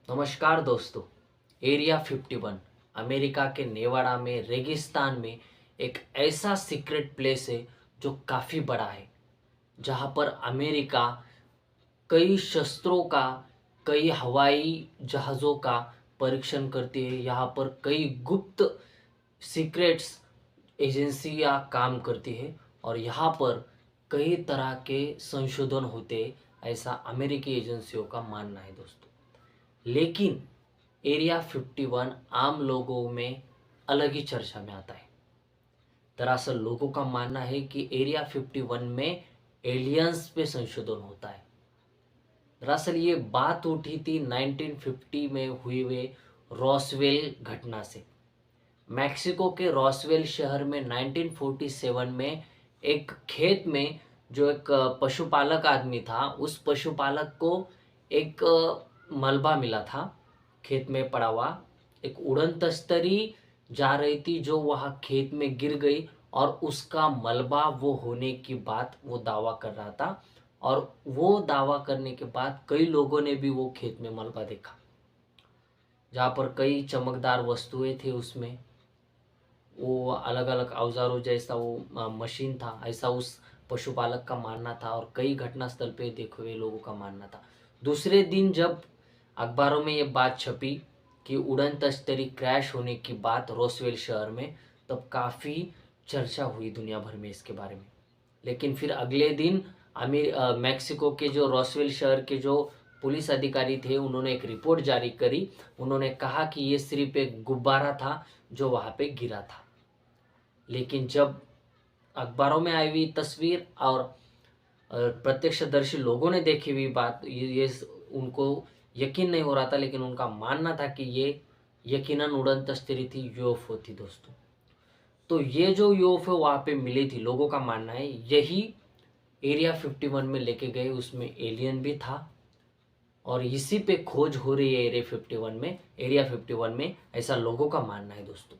नमस्कार दोस्तों। Area 51 America के नेवाड़ा में रेगिस्तान में एक ऐसा सीक्रेट प्लेस है जो काफ़ी बड़ा है, जहाँ पर अमेरिका कई शस्त्रों का, कई हवाई जहाज़ों का परीक्षण करती है। यहाँ पर कई गुप्त सीक्रेट्स एजेंसियाँ काम करती है और यहाँ पर कई तरह के संशोधन होते हैं, ऐसा अमेरिकी एजेंसियों का मानना है दोस्तों। लेकिन एरिया 51 आम लोगों में अलग ही चर्चा में आता है। दरअसल लोगों का मानना है कि एरिया 51 में एलियंस पे संशोधन होता है। दरअसल ये बात उठी थी 1950 में हुए रॉसवेल घटना से। मैक्सिको के रॉसवेल शहर में 1947 में एक खेत में जो एक पशुपालक आदमी था, उस पशुपालक को एक मलबा मिला था खेत में पड़ा हुआ। एक उड़न तस्तरी जा रही थी जो वहाँ खेत में गिर गई और उसका मलबा वो होने की बात वो दावा कर रहा था। और वो दावा करने के बाद कई लोगों ने भी वो खेत में मलबा देखा, जहाँ पर कई चमकदार वस्तुएं थे उसमें। वो अलग अलग औजारों जैसा वो मशीन था, ऐसा उस पशुपालक का मानना था और कई घटनास्थल पे देखे हुए लोगों का मानना था। दूसरे दिन जब अखबारों में ये बात छपी कि उड़न तस्तरी क्रैश होने की बात रोसवेल शहर में, तब काफ़ी चर्चा हुई दुनिया भर में इसके बारे में। लेकिन फिर अगले दिन मैक्सिको के जो रोसवेल शहर के जो पुलिस अधिकारी थे, उन्होंने एक रिपोर्ट जारी करी। उन्होंने कहा कि ये सिर्फ एक गुब्बारा था जो वहाँ पे गिरा था। लेकिन जब अखबारों में आई हुई तस्वीर और प्रत्यक्षदर्शी लोगों ने देखी हुई बात, ये उनको यकीन नहीं हो रहा था, लेकिन उनका मानना था कि ये यकीनन उड़न तस्तरी थी, यूएफओ थी दोस्तों। तो ये जो यूएफओ वहाँ पे मिली थी, लोगों का मानना है यही एरिया 51 में लेके गए, उसमें एलियन भी था और इसी पे खोज हो रही है एरिया 51 में, ऐसा लोगों का मानना है दोस्तों।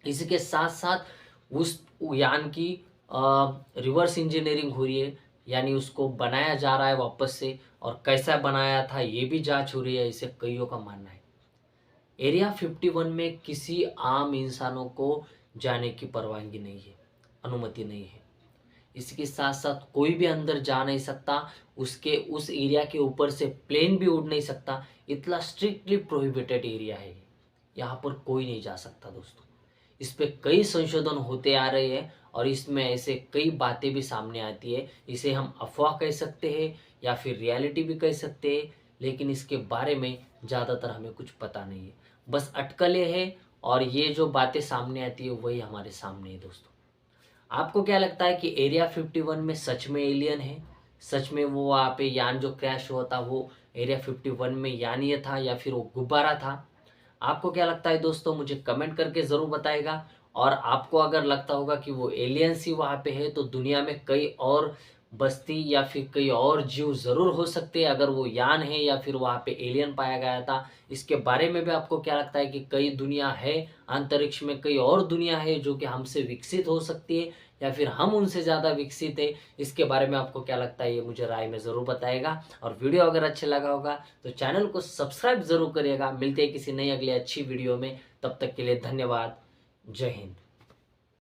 इसी के साथ साथ उस यान की रिवर्स इंजीनियरिंग हो रही है, यानी उसको बनाया जा रहा है वापस से, और कैसा बनाया था ये भी जांच हो रही है, ऐसे कईयों का मानना है। एरिया 51 में किसी आम इंसानों को जाने की परवानगी नहीं है, अनुमति नहीं है। इसके साथ साथ कोई भी अंदर जा नहीं सकता, उसके उस एरिया के ऊपर से प्लेन भी उड़ नहीं सकता। इतना स्ट्रिक्टली प्रोहिबिटेड एरिया है, यहाँ पर कोई नहीं जा सकता दोस्तों। इस पे कई संशोधन होते आ रहे हैं और इसमें ऐसे कई बातें भी सामने आती है। इसे हम अफवाह कह सकते हैं या फिर रियलिटी भी कह सकते हैं, लेकिन इसके बारे में ज़्यादातर हमें कुछ पता नहीं है। बस अटकलें हैं और ये जो बातें सामने आती है वही हमारे सामने है दोस्तों। आपको क्या लगता है कि एरिया 51 में सच में एलियन है? सच में वो वहाँ पे यान जो क्रैश हुआ था वो एरिया 51 में यान ये था या फिर वो गुब्बारा था? आपको क्या लगता है दोस्तों, मुझे कमेंट करके ज़रूर बताएगा। और आपको अगर लगता होगा कि वो एलियंस ही वहाँ पे है, तो दुनिया में कई और बस्ती या फिर कई और जीव ज़रूर हो सकते हैं अगर वो यान है या फिर वहाँ पे एलियन पाया गया था। इसके बारे में भी आपको क्या लगता है कि कई दुनिया है, अंतरिक्ष में कई और दुनिया है जो कि हमसे विकसित हो सकती है या फिर हम उनसे ज़्यादा विकसित है? इसके बारे में आपको क्या लगता है ये मुझे राय में ज़रूर बताएगा। और वीडियो अगर अच्छा लगा होगा तो चैनल को सब्सक्राइब ज़रूर करिएगा। मिलते हैं किसी नई अगली अच्छी वीडियो में, तब तक के लिए धन्यवाद। जय हिंद।